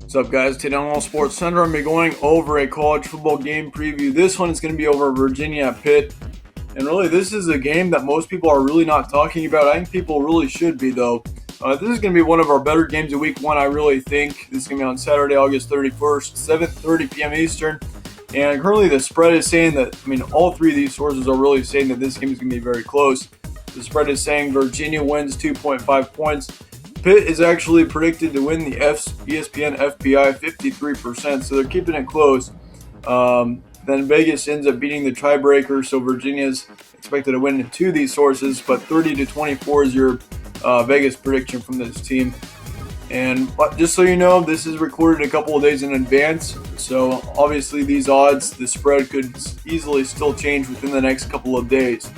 What's up, guys? Today on All Sports Center, I'm going to be going over a college football game preview. This one is going to be over Virginia at Pitt. And really, this is a game that most people are really not talking about. I think people really should be, though. This is going to be one of our better games of week one, I really think. This is going to be on Saturday, August 31st, 7:30 p.m. Eastern. And currently the spread is saying that, all three of these sources are really saying that this game is going to be very close. The spread is saying Virginia wins 2.5 points. Pitt is actually predicted to win the ESPN FPI 53%, so they're keeping it close. Then Vegas ends up beating the tiebreaker, so Virginia's expected to win in two of these sources, but 30-24 is your Vegas prediction from this team. But just so you know, this is recorded a couple of days in advance, so obviously these odds, the spread could easily still change within the next couple of days.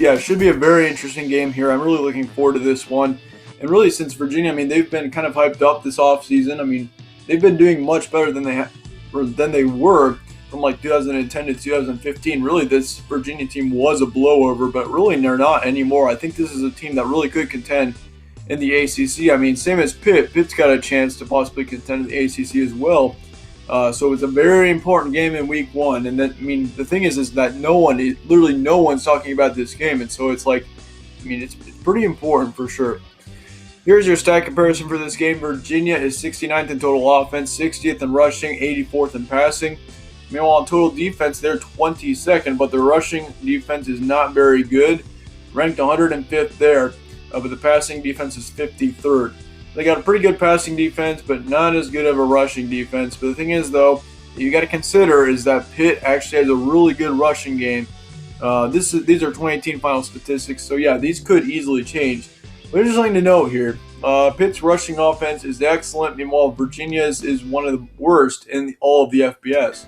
It should be a very interesting game here. I'm really looking forward to this one. And really, since Virginia, they've been kind of hyped up this offseason. They've been doing much better than they were from like 2010 to 2015. Really, this Virginia team was a blowover, but really they're not anymore. I think this is a team that really could contend in the ACC. Same as Pitt. Pitt's got a chance to possibly contend in the ACC as well. So it's a very important game in week one. And then, the thing is that literally no one's talking about this game. And so it's like, it's pretty important for sure. Here's your stat comparison for this game. Virginia is 69th in total offense, 60th in rushing, 84th in passing. Meanwhile, on total defense, they're 22nd, but the rushing defense is not very good. Ranked 105th there, but the passing defense is 53rd. They got a pretty good passing defense, but not as good of a rushing defense. But the thing is, though, you got to consider is that Pitt actually has a really good rushing game. These are 2018 final statistics, so yeah, these could easily change. There's just something to note here. Pitt's rushing offense is excellent, meanwhile Virginia's is one of the worst in all of the FBS.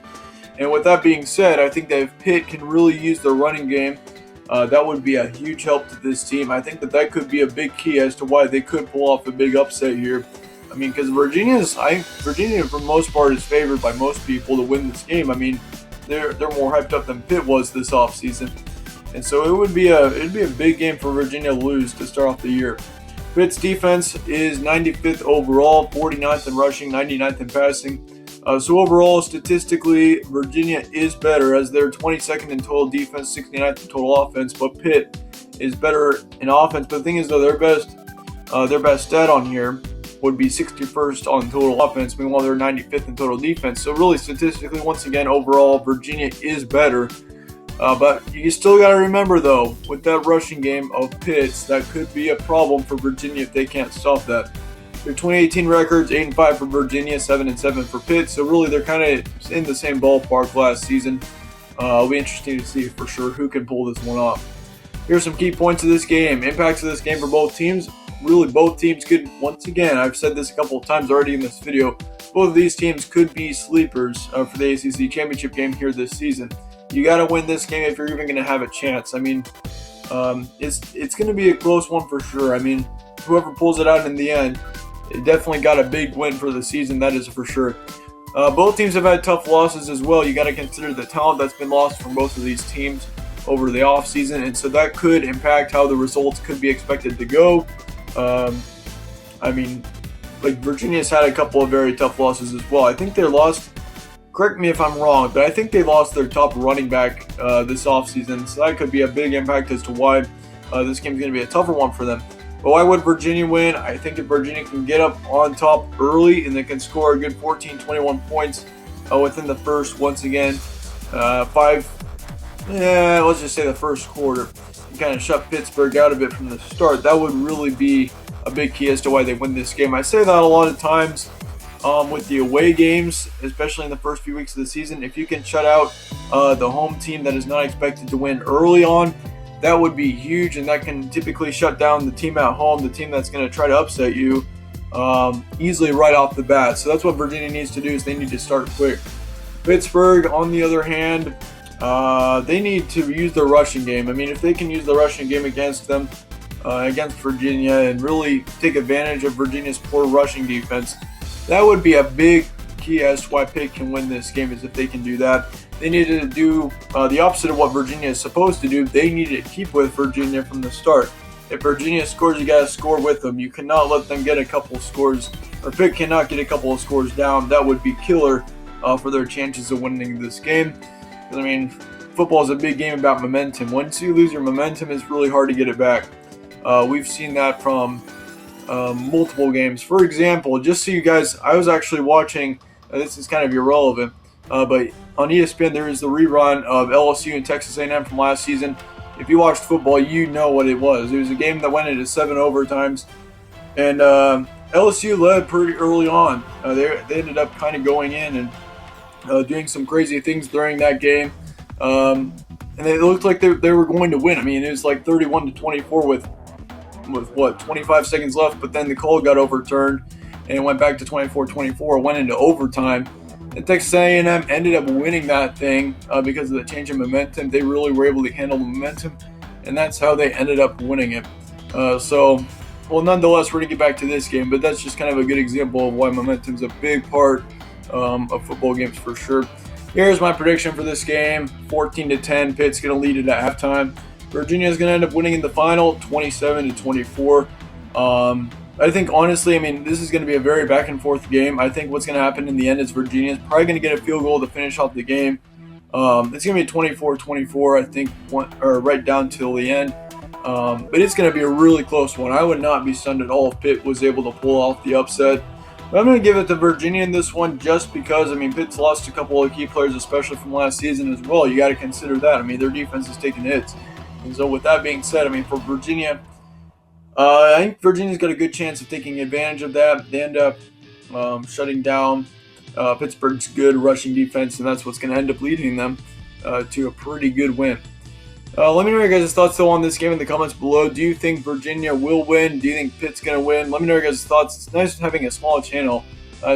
And with that being said, I think that if Pitt can really use their running game, that would be a huge help to this team. I think that could be a big key as to why they could pull off a big upset here. Because Virginia for the most part is favored by most people to win this game. They're more hyped up than Pitt was this offseason. And so it'd be a big game for Virginia to lose to start off the year. Pitt's defense is 95th overall, 49th in rushing, 99th in passing. So overall, statistically, Virginia is better as they're 22nd in total defense, 69th in total offense. But Pitt is better in offense. But the thing is, though, their best stat on here would be 61st on total offense. Meanwhile, they're 95th in total defense. So really, statistically, once again, overall, Virginia is better. But you still got to remember, though, with that rushing game of Pitt's, that could be a problem for Virginia if they can't stop that. Their 2018 records, 8-5 for Virginia, 7-7 for Pitt. So really, they're kind of in the same ballpark last season. It'll be interesting to see for sure who can pull this one off. Here's some key points of this game. Impacts of this game for both teams. Really, both teams could, once again, I've said this a couple of times already in this video, both of these teams could be sleepers for the ACC championship game here this season. You got to win this game if you're even going to have a chance. It's going to be a close one for sure. Whoever pulls it out in the end, it definitely got a big win for the season, that is for sure. Both teams have had tough losses as well. You got to consider the talent that's been lost from both of these teams over the offseason, and so that could impact how the results could be expected to go. Virginia's had a couple of very tough losses as well. I think they lost, correct me if I'm wrong, but I think they lost their top running back this offseason, so that could be a big impact as to why this game is going to be a tougher one for them. But why would Virginia win? I think if Virginia can get up on top early and they can score a good 14-21 points within the first, once again, let's just say the first quarter, and kind of shut Pittsburgh out of it from the start, that would really be a big key as to why they win this game. I say that a lot of times with the away games, especially in the first few weeks of the season. If you can shut out the home team that is not expected to win early on, that would be huge, and that can typically shut down the team at home, the team that's going to try to upset you easily right off the bat. So that's what Virginia needs to do, is they need to start quick. Pittsburgh, on the other hand, they need to use their rushing game. If they can use the rushing game against them, against Virginia, and really take advantage of Virginia's poor rushing defense, that would be a big key as to why Pitt can win this game, is if they can do that. They needed to do the opposite of what Virginia is supposed to do. They needed to keep with Virginia from the start. if Virginia scores, you got to score with them. You cannot let them get a couple of scores, or Pitt cannot get a couple of scores down. That would be killer for their chances of winning this game. I mean, football is a big game about momentum. Once you lose your momentum, it's really hard to get it back. We've seen that from multiple games. For example, just so you guys, I was actually watching, this is kind of irrelevant, but on ESPN there is the rerun of LSU and Texas A&M from last season. If you watched football, you know what it was. It was a game that went into 7 overtimes, and LSU led pretty early on. They ended up kind of going in and doing some crazy things during that game, and it looked like they were going to win. I mean, it was like 31-24 with 25 seconds left, but then the call got overturned and it went back to 24-24. Went into overtime, and Texas A&M ended up winning that thing because of the change in momentum. They really were able to handle the momentum, and that's how they ended up winning it. Nonetheless, we're going to get back to this game, but that's just kind of a good example of why momentum's a big part of football games for sure. Here's my prediction for this game: 14-10. Pitt's going to lead it at halftime. Virginia is going to end up winning in the final, 27-24. I think, honestly, this is going to be a very back and forth game. I think what's going to happen in the end is Virginia is probably going to get a field goal to finish off the game. It's going to be 24-24, I think, or right down till the end. But it's going to be a really close one. I would not be stunned at all if Pitt was able to pull off the upset. But I'm going to give it to Virginia in this one just because, Pitt's lost a couple of key players, especially from last season as well. You got to consider that. Their defense is taking hits. And so with that being said, for Virginia, I think Virginia's got a good chance of taking advantage of that. They end up shutting down Pittsburgh's good rushing defense, and that's what's going to end up leading them to a pretty good win. Let me know your guys' thoughts though on this game in the comments below. Do you think Virginia will win? Do you think Pitt's going to win? Let me know your guys' thoughts. It's nice having a small channel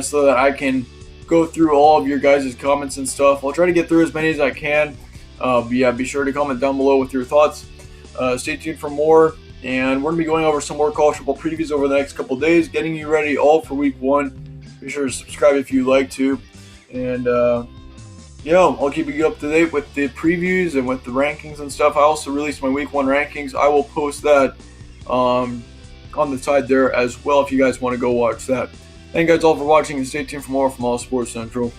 so that I can go through all of your guys' comments and stuff. I'll try to get through as many as I can. Be sure to comment down below with your thoughts. Stay tuned for more, and we're going to be going over some more college football previews over the next couple of days, getting you ready all for week 1. Be sure to subscribe if you like to, and I'll keep you up to date with the previews and with the rankings and stuff. I also released my week 1 rankings. I will post that on the side there as well if you guys want to go watch that. Thank you guys all for watching, and stay tuned for more from All Sports Central.